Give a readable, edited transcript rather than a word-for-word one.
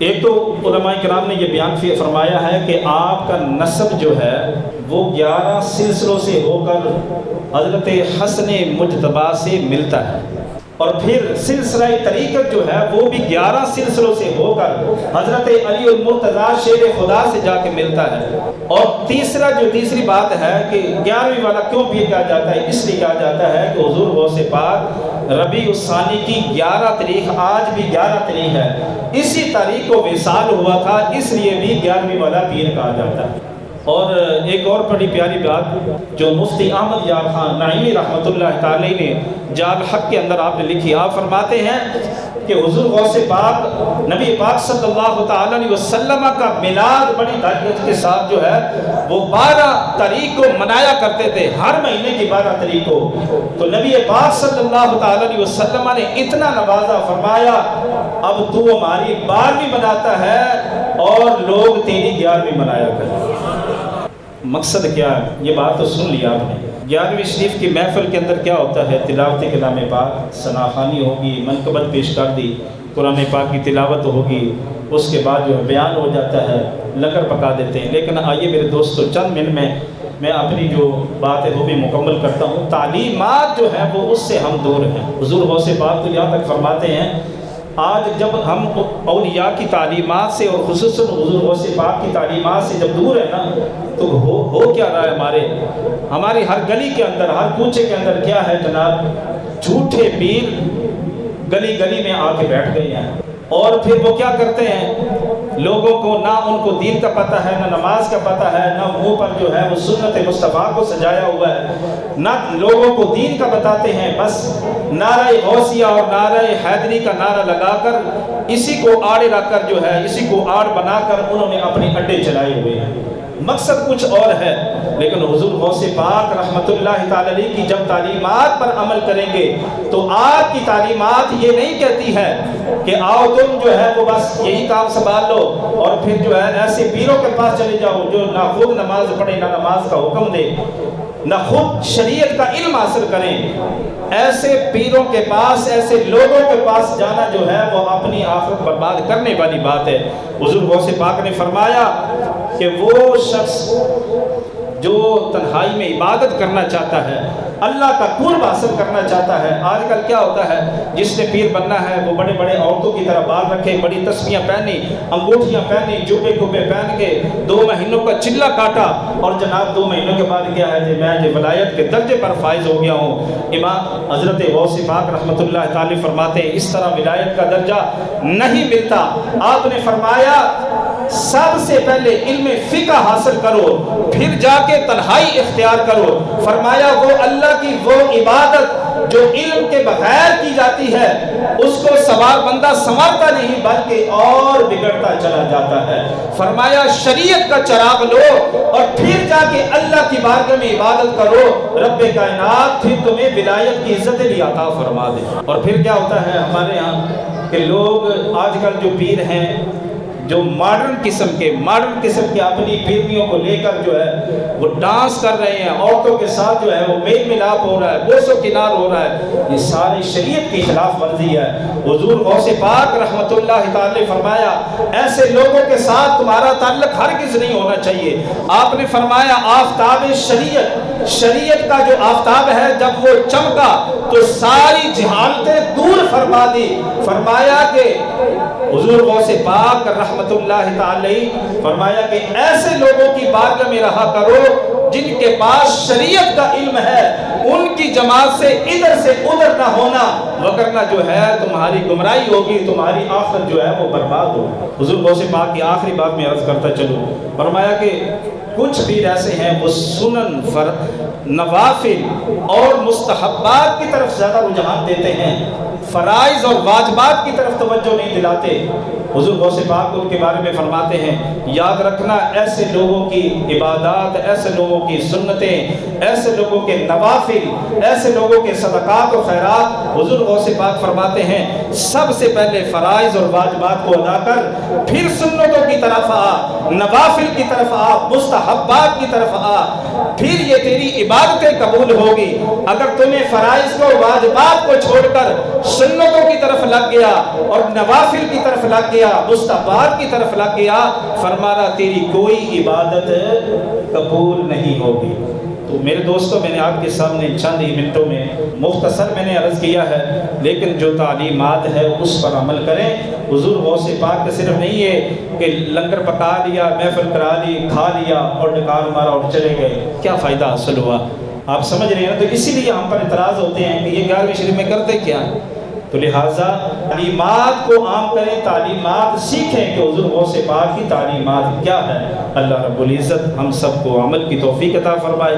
ایک تو علماء کرام نے یہ بیان فرمایا ہے کہ آپ کا نسب جو ہے وہ 11 سلسلوں سے ہو کر حضرت حسن مجتبیٰ سے ملتا ہے، اور پھر سلسلہ طریقت جو ہے وہ بھی 11 سلسلوں سے ہو کر حضرت علی المرتضیٰ شیر خدا سے جا کے ملتا ہے۔ اور تیسری بات ہے کہ 11ویں والا کیوں بھی کہا جاتا ہے، اس لیے کہا جاتا ہے کہ حضور غوث پاک ربیع الثانی کی 11 تاریخ، آج بھی 11 تاریخ ہے، اسی تاریخ کو وصال ہوا تھا، اس لیے بھی 11ویں والا پیر کہا جاتا ہے۔ اور ایک اور بڑی پیاری بات جو مفتی احمد یار خان نعیمی رحمۃ اللہ تعالی نے جال حق کے اندر آپ نے لکھی، آپ فرماتے ہیں کہ حضور غوث پاک نبی پاک صلی اللہ تعالی علیہ وسلم کا میلاد بڑی دھوم کے ساتھ جو ہے وہ 12 تاریخ کو منایا کرتے تھے، ہر مہینے کی 12 تاریخ کو۔ تو نبی پاک صلی اللہ تعالی علیہ وسلم نے اتنا نوازا، فرمایا اب تو ہماری 12ویں مناتا ہے اور لوگ تیری 11ویں منایا کرتے۔ مقصد کیا ہے؟ یہ بات تو سن لیا آپ نے۔ 11ویں شریف کی محفل کے اندر کیا ہوتا ہے؟ تلاوت کلام پاک، ثناخوانی ہوگی، منقبت پیش کر دی، قرآن پاک کی تلاوت ہوگی، اس کے بعد جو ہے بیان ہو جاتا ہے، لنگر پکا دیتے ہیں۔ لیکن آئیے میرے دوستو، چند منٹ میں اپنی جو بات ہے وہ بھی مکمل کرتا ہوں۔ تعلیمات جو ہیں وہ اس سے ہم دور ہیں۔ حضور غوث پاک تو یہاں تک فرماتے ہیں، آج جب ہم اولیاء کی تعلیمات سے اور خصوصاً حضور غوث پاک کی تعلیمات سے جب دور ہے نا، تو ہو کیا رہا ہے؟ ہماری ہر گلی کے اندر، ہر کوچے کے اندر کیا ہے جناب؟ جھوٹے پیر گلی گلی میں آ کے بیٹھ گئے ہیں، اور پھر وہ کیا کرتے ہیں؟ لوگوں کو نہ ان کو دین کا پتہ ہے، نہ نماز کا پتہ ہے، نہ منہ پر جو ہے وہ سنت مصطفیٰ کو سجایا ہوا ہے، نہ لوگوں کو دین کا بتاتے ہیں، بس نعرہ غوثیہ اور نعرہ حیدری کا نعرہ لگا کر اسی کو آڑے رکھ کر جو ہے، اسی کو آڑ بنا کر انہوں نے اپنے اڈے چلائے ہوئے ہیں۔ مقصد کچھ اور ہے، لیکن حضور غوث پاک رحمت اللہ تعالی علیہ کی جب تعلیمات پر عمل کریں گے تو آپ کی تعلیمات یہ نہیں کہتی ہے کہ آؤ تم جو ہے وہ بس یہی کام سنبھال لو اور پھر جو ہے ایسے پیروں کے پاس چلے جاؤ جو نہ خود نماز پڑھے، نہ نماز کا حکم دے، نہ خود شریعت کا علم حاصل کریں۔ ایسے پیروں کے پاس، ایسے لوگوں کے پاس جانا جو ہے وہ اپنی آخرت برباد کرنے والی بات ہے۔ حضور غوث پاک نے فرمایا کہ وہ شخص جو تنہائی میں عبادت کرنا چاہتا ہے، اللہ کا قرب حاصل کرنا چاہتا ہے۔ آج کل کیا ہوتا ہے، جس نے پیر بننا ہے وہ بڑے بڑے عورتوں کی طرح بال رکھے، بڑی تسبیحاں پہنی، انگوٹھیاں پہنی، جوبے کبے پہن کے 2 مہینوں کا چلہ کاٹا، اور جناب 2 مہینوں کے بعد کیا ہے کہ میں یہ ولایت کے درجے پر فائز ہو گیا ہوں۔ امام حضرت غوث پاک رحمت اللہ تعالی فرماتے ہیں اس طرح ولایت کا درجہ نہیں ملتا۔ آپ نے فرمایا سب سے پہلے علم فقہ حاصل کرو، پھر جا کے تنہائی اختیار کرو۔ فرمایا وہ اللہ کی وہ عبادت جو علم کے بغیر کی جاتی ہے اس کو سوار بندہ سنوارتا نہیں بلکہ اور بگڑتا چلا جاتا ہے۔ فرمایا شریعت کا چراغ لو اور پھر جا کے اللہ کی بارگاہ میں عبادت کرو، رب کائنات پھر تمہیں ولایت کی عزت بھی عطا فرما دے۔ اور پھر کیا ہوتا ہے ہمارے ہاں کہ لوگ آج کل جو پیر ہیں جو ماڈرن قسم کے اپنی پیرنیوں کو لے کر جو ہے وہ ڈانس کر رہے ہیں، عورتوں کے ساتھ جو ہے وہ میل ملاپ ہو رہا ہے، بوس و کنار ہو رہا ہے، یہ ساری شریعت کی خلاف ورزی ہے۔ حضور غوث پاک رحمت اللہ تعالی فرمایا ایسے لوگوں کے ساتھ تمہارا تعلق ہرگز نہیں ہونا چاہیے۔ آپ نے فرمایا آفتاب شریعت کا جو آفتاب ہے جب وہ چمکا تو ساری جہالتیں دور فرما دی۔ فرمایا کہ حضور غوث پاک رحمت اللہ تعالی فرمایا کہ ایسے لوگوں کی بارگاہ میں رہا کرو جن کے پاس شریعت کا علم ہے، ان کی جماعت سے ادھر نہ ہونا، وگرنہ جو ہے تمہاری گمراہی ہوگی، تمہاری آخرت جو ہے وہ برباد ہوگی۔ حضور غوث پاک کی آخری بات میں عرض کرتا چلوں، فرمایا کہ کچھ پیر ایسے ہیں وہ سنن، نوافل اور مستحبات کی طرف زیادہ رجحان دیتے ہیں، فرائض اور واجبات کی طرف توجہ نہیں دلاتے۔ حضور غوث پاک ان کے بارے میں فرماتے ہیں یاد رکھنا ایسے لوگوں کی عبادات، ایسے لوگوں کی سنتیں، ایسے لوگوں کے نوافل، ایسے لوگوں کے صدقات و خیرات، حضور غوث پاک فرماتے ہیں سب سے پہلے فرائض اور واجبات کو ادا کر، پھر سنتوں کی طرف آ، نوافل کی طرف آ، مستحبات کی طرف آ، پھر یہ تیری عبادتیں قبول ہوگی۔ اگر تمہیں فرائض کو، واجبات کو چھوڑ کر سنتوں کی طرف لگ گیا اور نوافل کی طرف لگ گیا، مستحبات کی طرف لگ گیا، فرمانا تیری کوئی عبادت قبول نہیں ہوگی۔ تو میرے دوستوں، میں نے آپ کے سامنے چند ہی منٹوں میں مختصر میں نے عرض کیا ہے، لیکن جو تعلیمات ہے اس پر عمل کریں۔ حضور غوث پاک کا صرف نہیں ہے کہ لنگر پکا لیا، محفل کرا لی، کھا لیا اور ڈکار مارا اور چلے گئے، کیا فائدہ حاصل ہوا؟ آپ سمجھ رہے ہیں؟ تو اسی لیے ہم پر اعتراض ہوتے ہیں کہ یہ 11ویں شریف میں کرتے کیا ہے؟ تو لہٰذا تعلیمات کو عام کریں، تعلیمات سیکھیں کہ حضور غوث پاک کی تعلیمات کیا ہے۔ اللہ رب العزت ہم سب کو عمل کی توفیق عطا فرمائے۔